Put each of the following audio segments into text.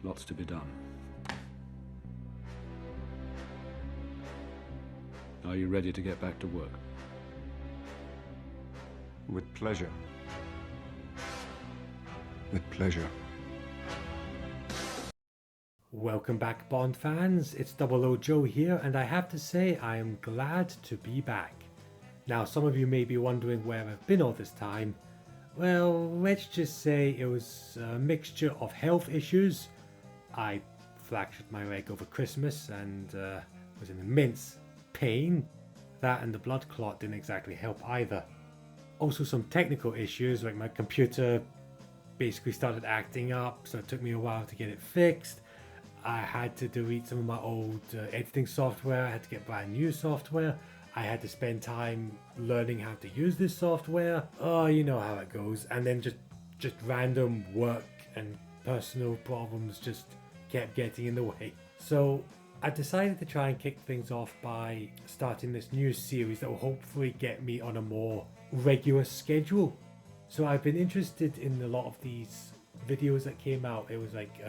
Lots to be done. Are you ready to get back to work? With pleasure. With pleasure. Welcome back, Bond fans. It's 00 Joe here, and I have to say I am glad to be back. Now, some of you may be wondering where I've been all this time. Well, let's just say it was a mixture of health issues. I fractured my leg over Christmas and was in immense pain. That and the blood clot didn't exactly help either. Also some technical issues, like my computer basically started acting up, so it took me a while to get it fixed. I had to delete some of my old editing software. I had to get brand new software. I had to spend time learning how to use this software. Oh, you know how it goes. And then just random work and personal problems just kept getting in the way. So I decided to try and kick things off by starting this new series that will hopefully get me on a more regular schedule. So I've been interested in a lot of these videos that came out. It was like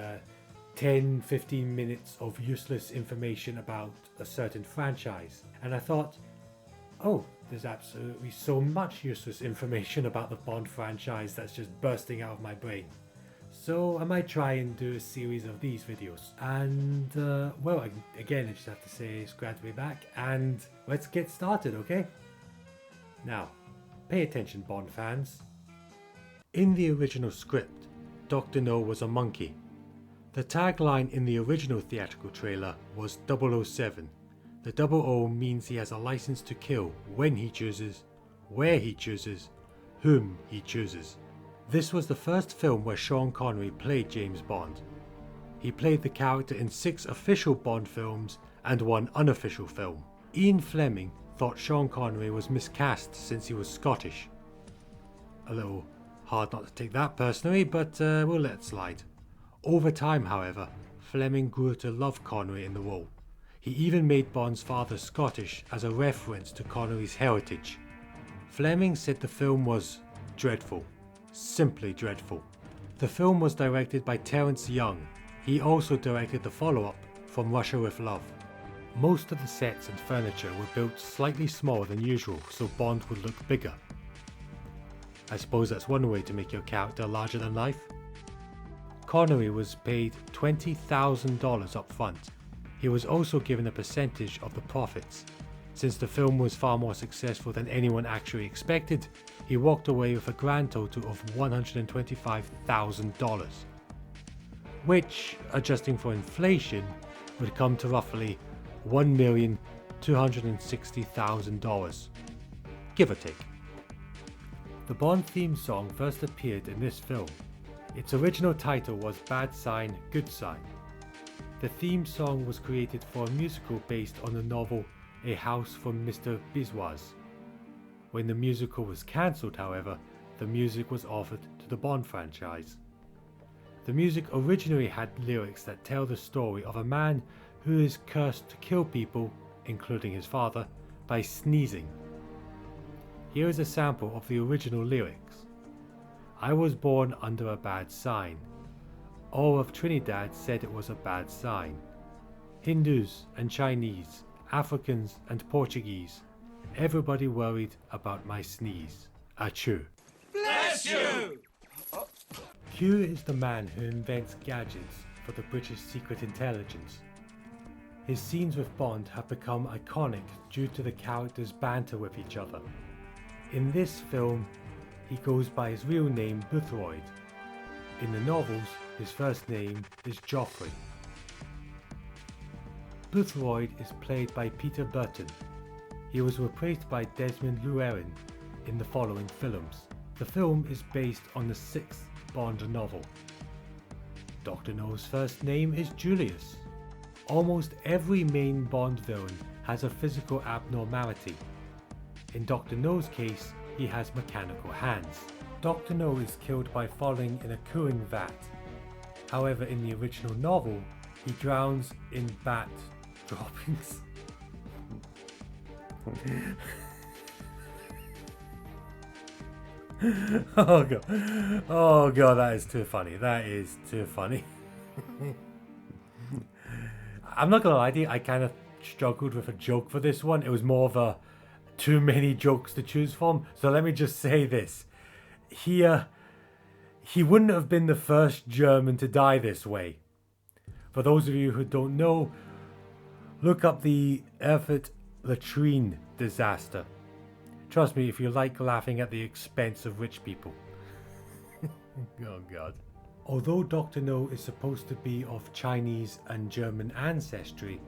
10-15 minutes of useless information about a certain franchise. And I thought, oh, there's absolutely so much useless information about the Bond franchise that's just bursting out of my brain. So I might try and do a series of these videos. And well, again, I just have to say it's glad to be back, and let's get started, okay? Now, pay attention, Bond fans. In the original script, Dr. No was a monkey. The tagline in the original theatrical trailer was 007. The 00 means he has a license to kill when he chooses, where he chooses, whom he chooses. This was the first film where Sean Connery played James Bond. He played the character in 6 official Bond films and 1 unofficial film. Ian Fleming thought Sean Connery was miscast since he was Scottish. A little hard not to take that personally, but we'll let it slide. Over time, however, Fleming grew to love Connery in the role. He even made Bond's father Scottish as a reference to Connery's heritage. Fleming said the film was dreadful. Simply dreadful. The film was directed by Terence Young. He also directed the follow-up, From Russia with Love. Most of the sets and furniture were built slightly smaller than usual so Bond would look bigger. I suppose that's one way to make your character larger than life. Connery was paid $20,000 up front. He was also given a percentage of the profits. Since the film was far more successful than anyone actually expected, he walked away with a grand total of $125,000, which, adjusting for inflation, would come to roughly $1,260,000, give or take. The Bond theme song first appeared in this film. Its original title was Bad Sign, Good Sign. The theme song was created for a musical based on the novel A House for Mr. Biswas. When the musical was cancelled, however, the music was offered to the Bond franchise. The music originally had lyrics that tell the story of a man who is cursed to kill people, including his father, by sneezing. Here is a sample of the original lyrics. I was born under a bad sign. All of Trinidad said it was a bad sign. Hindus and Chinese, Africans and Portuguese, everybody worried about my sneeze. Achoo. Bless you! Q is the man who invents gadgets for the British Secret Intelligence. His scenes with Bond have become iconic due to the characters' banter with each other. In this film, he goes by his real name Boothroyd. In the novels, his first name is Joffrey. Boothroyd is played by Peter Burton. He was replaced by Desmond Llewellyn in the following films. The film is based on the 6th Bond novel. Dr. No's first name is Julius. Almost every main Bond villain has a physical abnormality. In Dr. No's case, he has mechanical hands. Dr. No is killed by falling in a cooling vat. However, in the original novel, he drowns in bat droppings. Oh god, that is too funny. That is too funny. I'm not gonna lie to you, I kind of struggled with a joke for this one. It was more of a too many jokes to choose from. So let me just say this. He wouldn't have been the first German to die this way. For those of you who don't know, look up the Erfurt latrine disaster. Trust me, if you like laughing at the expense of rich people. Oh god. Although Dr. No is supposed to be of Chinese and German ancestry,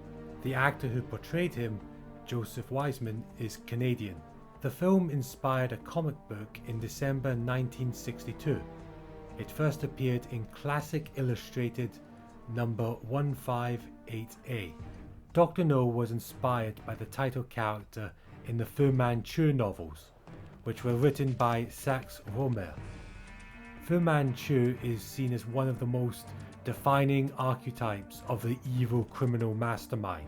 the actor who portrayed him, Joseph Wiseman, is Canadian. The film inspired a comic book in December 1962. It first appeared in Classic Illustrated number 158A. Dr. No was inspired by the title character in the Fu Manchu novels, which were written by Sax Rohmer. Fu Manchu is seen as one of the most defining archetypes of the evil criminal mastermind.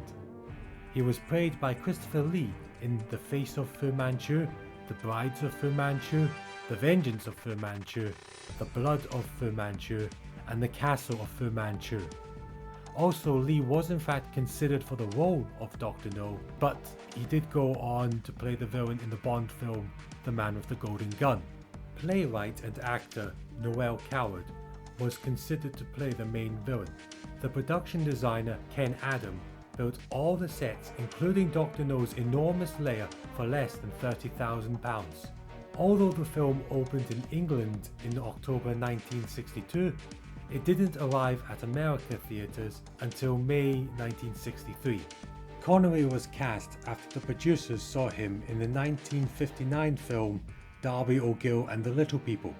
He was played by Christopher Lee in The Face of Fu Manchu, The Brides of Fu Manchu, The Vengeance of Fu Manchu, The Blood of Fu Manchu, and The Castle of Fu Manchu. Also, Lee was in fact considered for the role of Dr. No, but he did go on to play the villain in the Bond film The Man with the Golden Gun. Playwright and actor Noel Coward was considered to play the main villain. The production designer Ken Adam built all the sets, including Dr. No's enormous lair, for less than £30,000. Although the film opened in England in October 1962, it didn't arrive at America theatres until May 1963. Connery was cast after the producers saw him in the 1959 film Darby O'Gill and the Little People.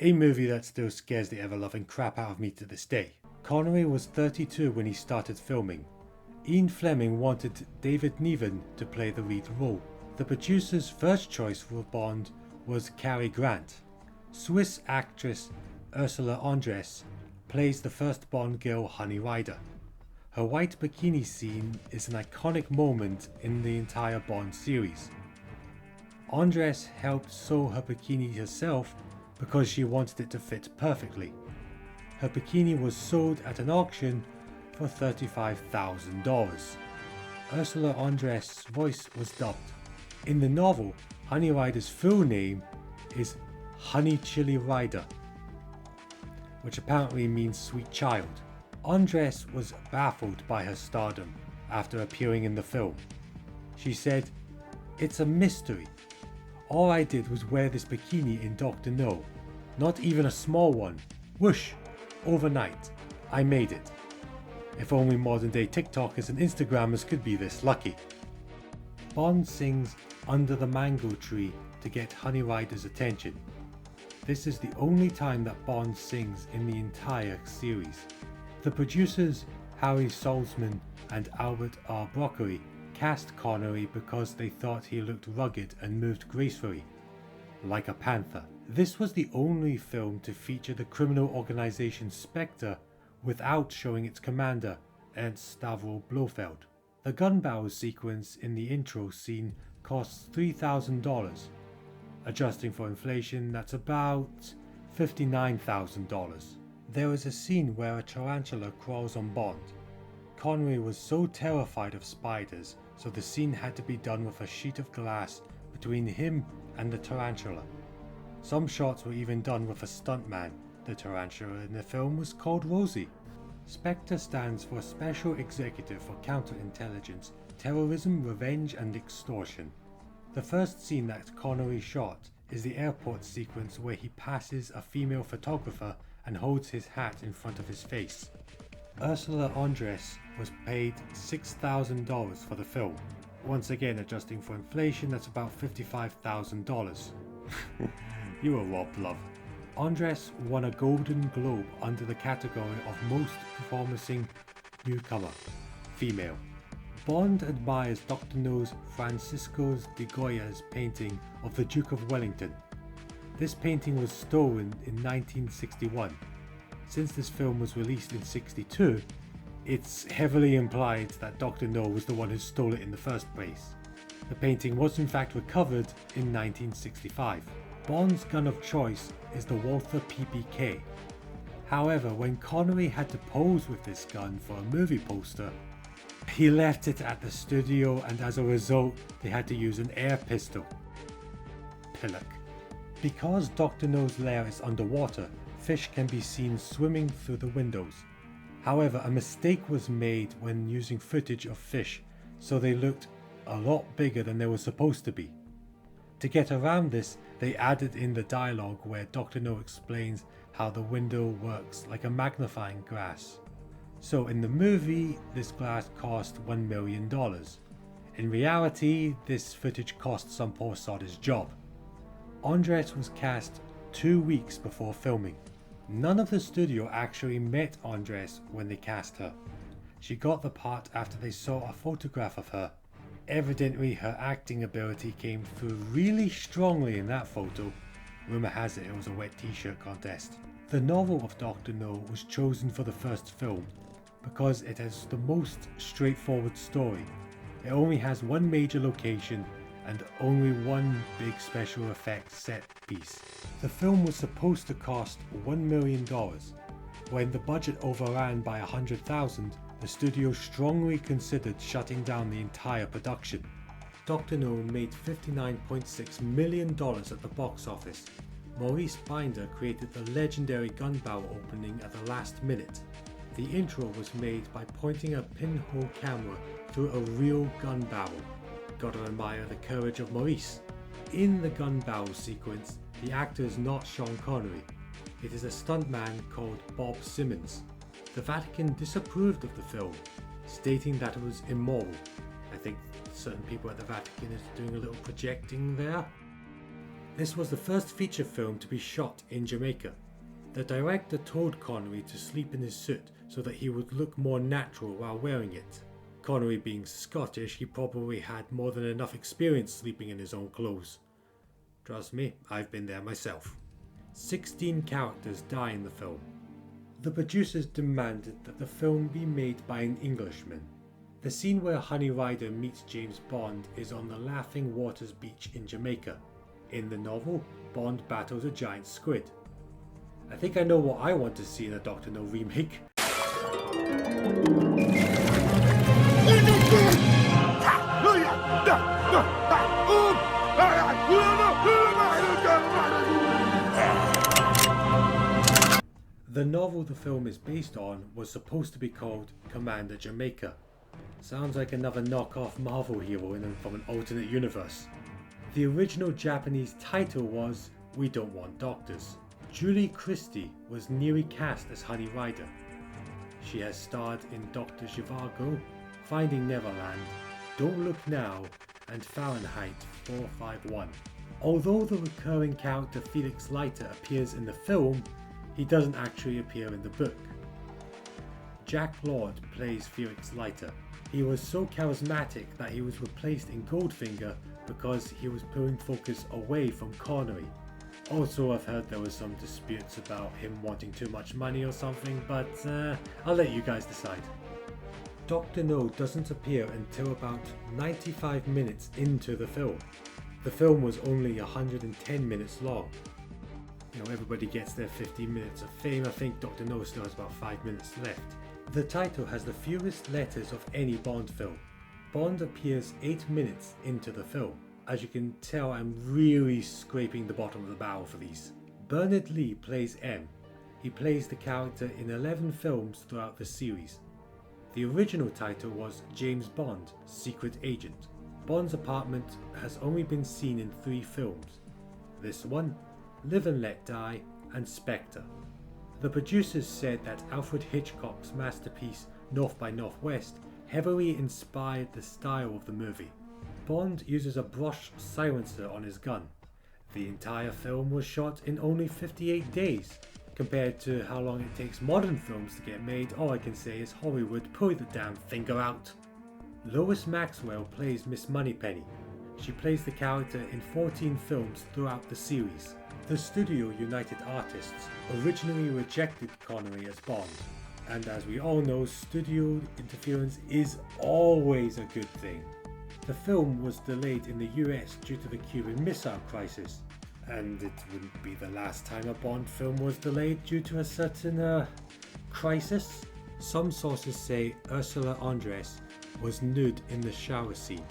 A movie that still scares the ever-loving crap out of me to this day. Connery was 32 when he started filming. Ian Fleming wanted David Niven to play the lead role. The producer's first choice for Bond was Cary Grant. Swiss actress Ursula Andress plays the first Bond girl, Honey Rider. Her white bikini scene is an iconic moment in the entire Bond series. Andress helped sew her bikini herself because she wanted it to fit perfectly. Her bikini was sold at an auction for $35,000. Ursula Andress' voice was dubbed. In the novel, Honey Rider's full name is Honey Chili Rider, which apparently means sweet child. Andress was baffled by her stardom after appearing in the film. She said, "It's a mystery. All I did was wear this bikini in Dr. No. Not even a small one. Whoosh! Overnight. I made it. If only modern day TikTokers and Instagrammers could be this lucky." Bond sings Under the Mango Tree to get Honey Rider's attention. This is the only time that Bond sings in the entire series. The producers Harry Saltzman and Albert R. Broccoli cast Connery because they thought he looked rugged and moved gracefully, like a panther. This was the only film to feature the criminal organization Spectre without showing its commander, Ernst Stavro Blofeld. The gun barrel sequence in the intro scene costs $3,000. Adjusting for inflation, that's about $59,000. There is a scene where a tarantula crawls on Bond. Connery was so terrified of spiders, so the scene had to be done with a sheet of glass between him and the tarantula. Some shots were even done with a stuntman. The tarantula in the film was called Rosie. Spectre stands for Special Executive for Counterintelligence, Terrorism, Revenge and Extortion. The first scene that Connery shot is the airport sequence where he passes a female photographer and holds his hat in front of his face. Ursula Andress was paid $6,000 for the film. Once again, adjusting for inflation, that's about $55,000. You were robbed, love. Andress won a Golden Globe under the category of Most Promising Newcomer, Female. Bond admires Dr. No's Francisco de Goya's painting of the Duke of Wellington. This painting was stolen in 1961. Since this film was released in '62, It's heavily implied that Dr. No was the one who stole it in the first place. The painting was in fact recovered in 1965. Bond's gun of choice is the Walther PPK. However, when Connery had to pose with this gun for a movie poster, he left it at the studio, and as a result they had to use an air pistol. Pillock. Because Dr. No's lair is underwater, fish can be seen swimming through the windows. However, a mistake was made when using footage of fish, so they looked a lot bigger than they were supposed to be. To get around this, they added in the dialogue where Dr. No explains how the window works like a magnifying glass. So in the movie, this glass cost $1 million. In reality, this footage cost some poor sod his job. Andress was cast 2 weeks before filming. None of the studio actually met Andress when they cast her. She got the part after they saw a photograph of her. Evidently her acting ability came through really strongly in that photo. Rumour has it was a wet t-shirt contest. The novel of Dr. No was chosen for the first film because it has the most straightforward story. It only has one major location and only one big special effects set piece. The film was supposed to cost $1 million. When the budget overran by $100,000, the studio strongly considered shutting down the entire production. Dr. No made $59.6 million at the box office. Maurice Binder created the legendary gun barrel opening at the last minute. The intro was made by pointing a pinhole camera through a real gun barrel. Gotta admire the courage of Maurice. In the gun barrel sequence, the actor is not Sean Connery. It is a stuntman called Bob Simmons. The Vatican disapproved of the film, stating that it was immoral. I think certain people at the Vatican is doing a little projecting there. This was the first feature film to be shot in Jamaica. The director told Connery to sleep in his suit so that he would look more natural while wearing it. Connery being Scottish, he probably had more than enough experience sleeping in his own clothes. Trust me, I've been there myself. 16 characters die in the film. The producers demanded that the film be made by an Englishman. The scene where Honey Rider meets James Bond is on the Laughing Waters beach in Jamaica. In the novel, Bond battles a giant squid. I think I know what I want to see in a Dr. No remake. The novel the film is based on was supposed to be called Commander Jamaica. Sounds like another knockoff Marvel hero from an alternate universe. The original Japanese title was We Don't Want Doctors. Julie Christie was newly cast as Honey Rider. She has starred in Dr. Zhivago, Finding Neverland, Don't Look Now, and Fahrenheit 451. Although the recurring character Felix Leiter appears in the film, he doesn't actually appear in the book. Jack Lord plays Felix Leiter. He was so charismatic that he was replaced in Goldfinger because he was pulling focus away from Connery. Also, I've heard there was some disputes about him wanting too much money or something, but I'll let you guys decide. Dr. No doesn't appear until about 95 minutes into the film. The film was only 110 minutes long. You know, everybody gets their 15 minutes of fame. I think Dr. No still has about 5 minutes left. The title has the fewest letters of any Bond film. Bond appears 8 minutes into the film. As you can tell, I'm really scraping the bottom of the barrel for these. Bernard Lee plays M. He plays the character in 11 films throughout the series. The original title was James Bond, Secret Agent. Bond's apartment has only been seen in 3 films. This one, Live and Let Die, and Spectre. The producers said that Alfred Hitchcock's masterpiece North by Northwest heavily inspired the style of the movie. Bond uses a brushed silencer on his gun. The entire film was shot in only 58 days. Compared to how long it takes modern films to get made, all I can say is Hollywood, pull the damn finger out. Lois Maxwell plays Miss Moneypenny. She plays the character in 14 films throughout the series. The studio United Artists originally rejected Connery as Bond. And as we all know, studio interference is always a good thing. The film was delayed in the US due to the Cuban Missile Crisis, and it wouldn't be the last time a Bond film was delayed due to a certain crisis. Some sources say Ursula Andress was nude in the shower scene,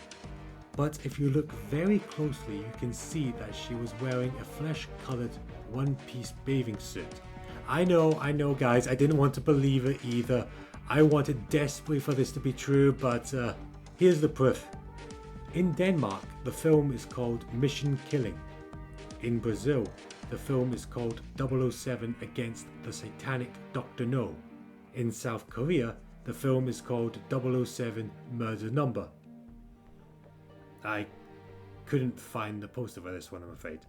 but if you look very closely you can see that she was wearing a flesh-coloured one-piece bathing suit. I know guys, I didn't want to believe it either. I wanted desperately for this to be true, but here's the proof. In Denmark, the film is called Mission Killing. In Brazil, the film is called 007 Against the Satanic Dr. No. In South Korea, the film is called 007 Murder Number. I couldn't find the poster for this one, I'm afraid.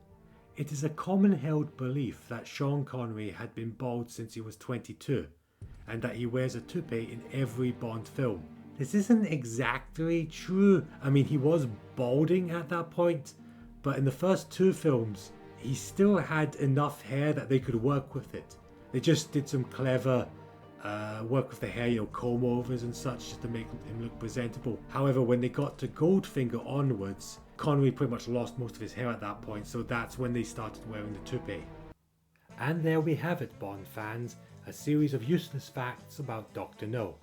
It is a common held belief that Sean Connery had been bald since he was 22, and that he wears a toupee in every Bond film. This isn't exactly true. I mean, he was balding at that point, but in the first 2 films, he still had enough hair that they could work with it. They just did some clever work with the hair, comb overs and such, just to make him look presentable. However, when they got to Goldfinger onwards, Connery pretty much lost most of his hair at that point, so that's when they started wearing the toupee. And there we have it, Bond fans, a series of useless facts about Dr. No.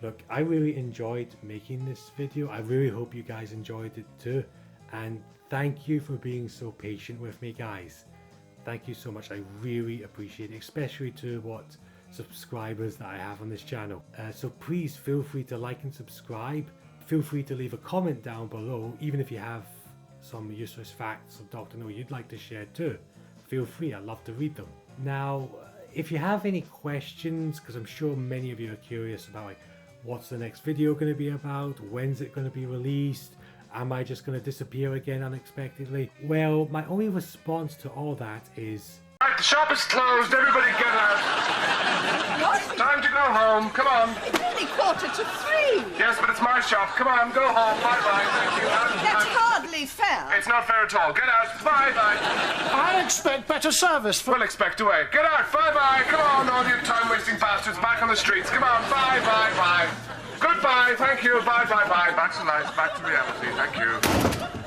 Look, I really enjoyed making this video. I really hope you guys enjoyed it too, and thank you for being so patient with me, guys. Thank you so much. I really appreciate it, especially to what subscribers that I have on this channel. So please feel free to like and subscribe. Feel free to leave a comment down below, even if you have some useless facts of Dr. No you'd like to share too. Feel free, I'd love to read them. Now, if you have any questions, because I'm sure many of you are curious about like, what's the next video going to be about, when's it going to be released, am I just going to disappear again unexpectedly? Well, my only response to all that is... Right, the shop is closed, everybody get out. What? Time to go home, come on. It's only 2:45. Yes, but it's my shop, come on, go home, bye-bye, thank you. That's hardly fair. It's not fair at all, get out, bye-bye. I expect better service. We'll expect away. Get out, bye-bye, come on, all you time-wasting bastards, back on the streets, come on, bye-bye-bye. Goodbye, thank you, bye-bye-bye, back to life, back to reality, thank you.